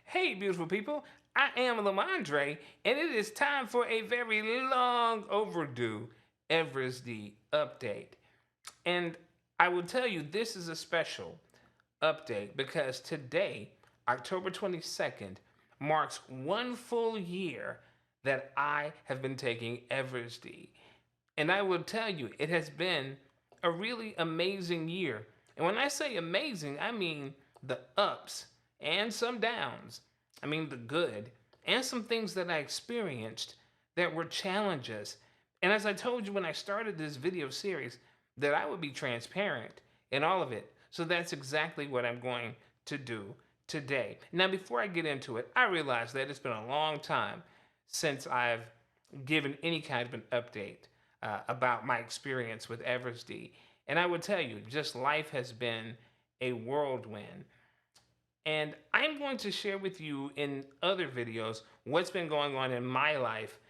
Hey, beautiful people, I am LaMondre, and it is time for a very long overdue Evrysdi update. And I will tell you, this is a special update because today, October 22nd, marks 1 full year that I have been taking Evrysdi. And I will tell you, it has been a really amazing year. And when I say amazing, I mean the ups and some downs. I mean the good and some things that I experienced that were challenges. And as I told you when I started this video series, that I would be transparent in all of it. So that's exactly what I'm going to do today. Now, before I get into it, I realize that it's been a long time since I've given any kind of an update about my experience with Evrysdi. And I would tell you, just life has been a whirlwind. And I'm going to share with you in other videos what's been going on in my life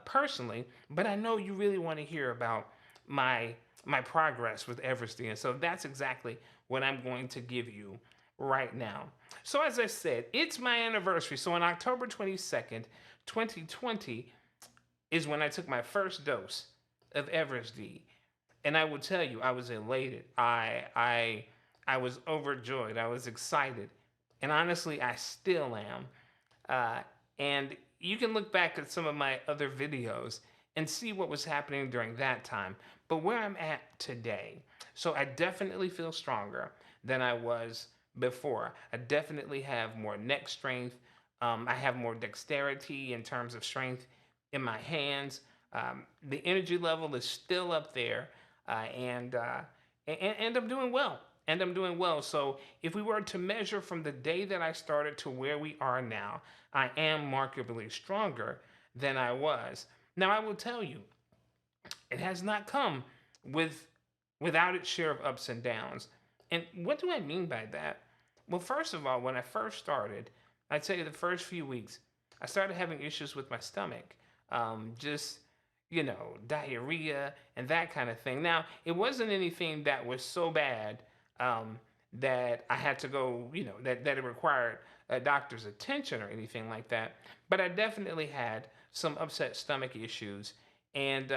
personally, but I know you really want to hear about my my progress with Evrysdi, and so that's exactly what I'm going to give you right now. So as I said, it's my anniversary. So on October 22nd, 2020 is when I took my first dose of Evrysdi, and I will tell you, I was elated. I was overjoyed. I was excited, and honestly, I still am. Uh, and you can look back at some of my other videos and see what was happening during that time. But where I'm at today, so I definitely feel stronger than I was before. I definitely have more neck strength. I have more dexterity in terms of strength in my hands. The energy level is still up there, and I'm doing well. And I'm doing well. So if we were to measure from the day that I started to where we are now, I am markedly stronger than I was. Now I will tell you, it has not come with without its share of ups and downs. And what do I mean by that? Well, first of all, when I first started, I'd say the first few weeks, I started having issues with my stomach. Just, diarrhea and that kind of thing. Now, it wasn't anything that was so bad that I had to go, that it required a doctor's attention or anything like that. But I definitely had some upset stomach issues. And,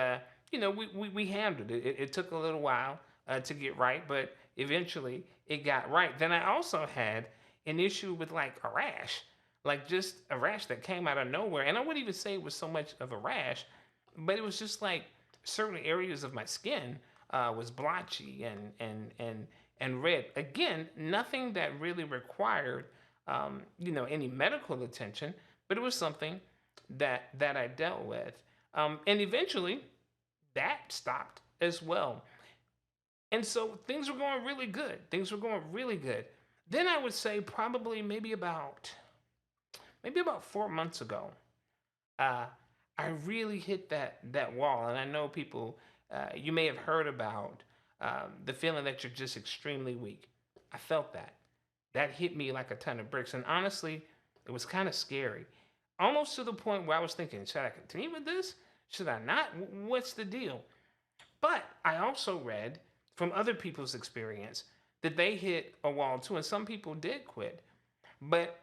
we handled it. It took a little while to get right, but eventually it got right. Then I also had an issue with like a rash, like just a rash that came out of nowhere. And I wouldn't even say it was so much of a rash, but it was just like certain areas of my skin was blotchy and red. Again, nothing that really required any medical attention, but it was something that I dealt with, and eventually that stopped as well. And so things were going really good. Things were going really good. Then I would say probably maybe about 4 months ago, uh, I really hit that wall. And I know people, you may have heard about the feeling that you're just extremely weak. I felt that. That hit me like a ton of bricks. And honestly, it was kind of scary. Almost to the point where I was thinking, should I continue with this? Should I not? What's the deal? But I also read from other people's experience that they hit a wall too, and some people did quit. But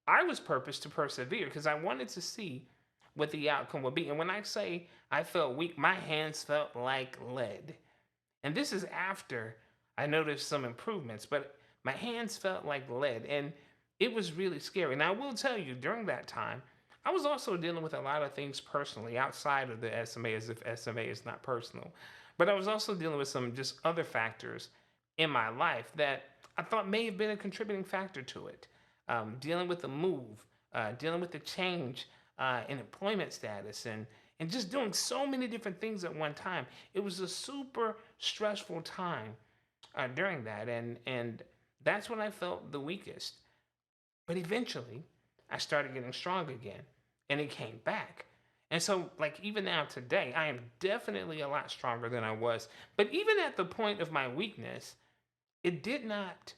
I was purposed to persevere because I wanted to see what the outcome would be. And when I say I felt weak, my hands felt like lead. And this is after I noticed some improvements, but my hands felt like lead. And it was really scary. Now, I will tell you, during that time, I was also dealing with a lot of things personally outside of the SMA, as if SMA is not personal. But I was also dealing with some just other factors in my life that I thought may have been a contributing factor to it. Dealing with the move, dealing with the change in employment status, and just doing so many different things at one time. It was a super stressful time during that, and that's when I felt the weakest. But eventually, I started getting strong again, and it came back. And so, like, even now today, I am definitely a lot stronger than I was. But even at the point of my weakness, it did not,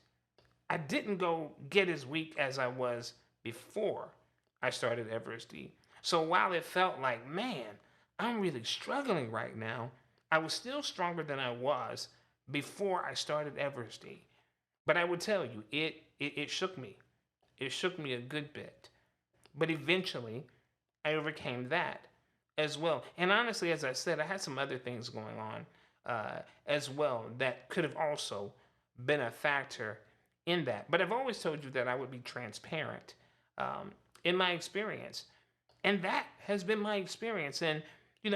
I didn't go get as weak as I was before I started Evrysdi. So while it felt like, man, I'm really struggling right now, I was still stronger than I was before I started Evrysdi. But I would tell you, it shook me. It shook me a good bit. But eventually, I overcame that as well. And honestly, as I said, I had some other things going on as well that could have also been a factor in that. But I've always told you that I would be transparent um, in my experience. And that has been my experience. And,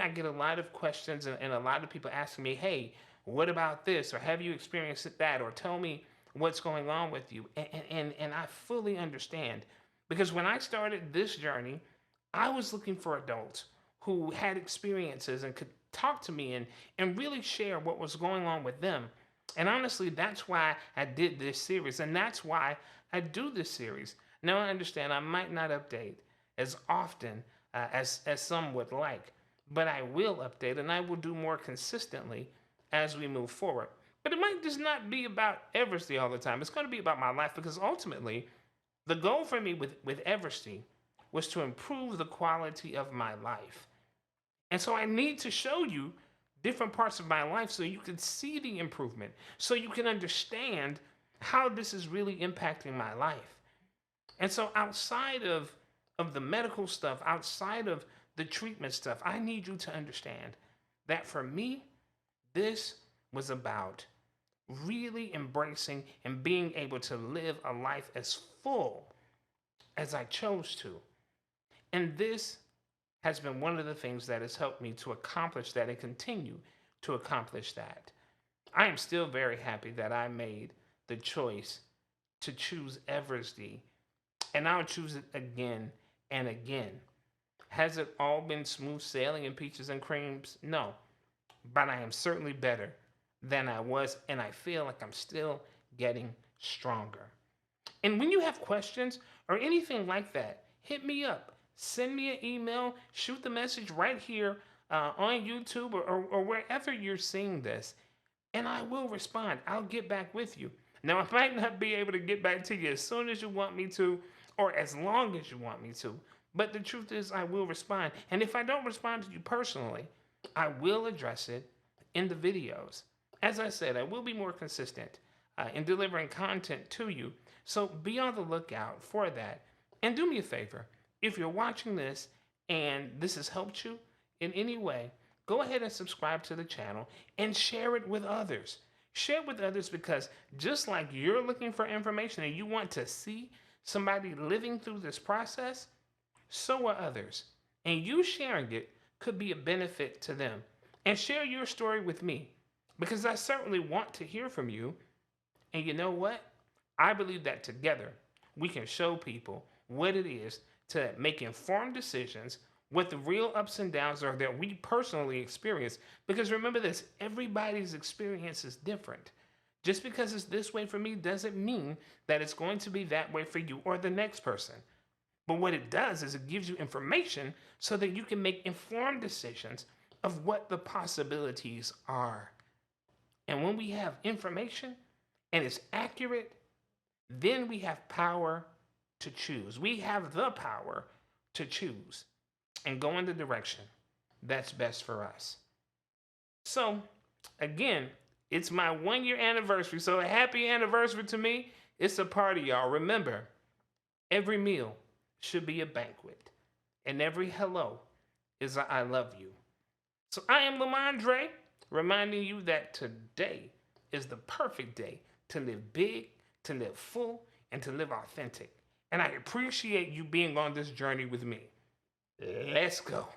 I get a lot of questions and a lot of people asking me, hey, what about this? Or have you experienced that? Or tell me what's going on with you. And I fully understand. Because when I started this journey, I was looking for adults who had experiences and could talk to me and really share what was going on with them. And honestly, that's why I did this series. And that's why I do this series. Now I understand I might not update as often as some would like, but I will update and I will do more consistently as we move forward. But it might just not be about Evrysdi all the time. It's going to be about my life because ultimately, the goal for me with Evrysdi was to improve the quality of my life. And so I need to show you different parts of my life so you can see the improvement, so you can understand how this is really impacting my life. And so outside of the medical stuff, outside of the treatment stuff, I need you to understand that for me, this was about really embracing and being able to live a life as full as I chose to. And this has been one of the things that has helped me to accomplish that and continue to accomplish that. I am still very happy that I made the choice to choose Evrysdi, and I'll choose it again and again. Has it all been smooth sailing and peaches and creams? No, but I am certainly better than I was, and I feel like I'm still getting stronger. And when you have questions or anything like that, hit me up. Send me an email, shoot the message right here on YouTube or wherever you're seeing this, and I will respond. I'll get back with you. Now, I might not be able to get back to you as soon as you want me to or as long as you want me to, but the truth is, I will respond. And if I don't respond to you personally, I will address it in the videos. As I said, I will be more consistent in delivering content to you. So be on the lookout for that. And do me a favor, if you're watching this and this has helped you in any way, go ahead and subscribe to the channel and share it with others. Share it with others because just like you're looking for information and you want to see somebody living through this process, so are others. And you sharing it could be a benefit to them. And share your story with me because I certainly want to hear from you. And you know what? I believe that together we can show people what it is to make informed decisions, what the real ups and downs are that we personally experience. Because remember this, everybody's experience is different. Just because it's this way for me doesn't mean that it's going to be that way for you or the next person. But what it does is it gives you information so that you can make informed decisions of what the possibilities are. And when we have information and it's accurate, then we have power to choose. We have the power to choose and go in the direction that's best for us. So, again, it's my 1 year anniversary. So, a happy anniversary to me. It's a party, y'all. Remember, every meal should be a banquet, and every hello is a I love you. So, I am LaMondre, reminding you that today is the perfect day to live big, to live full, and to live authentic. And I appreciate you being on this journey with me. Let's go.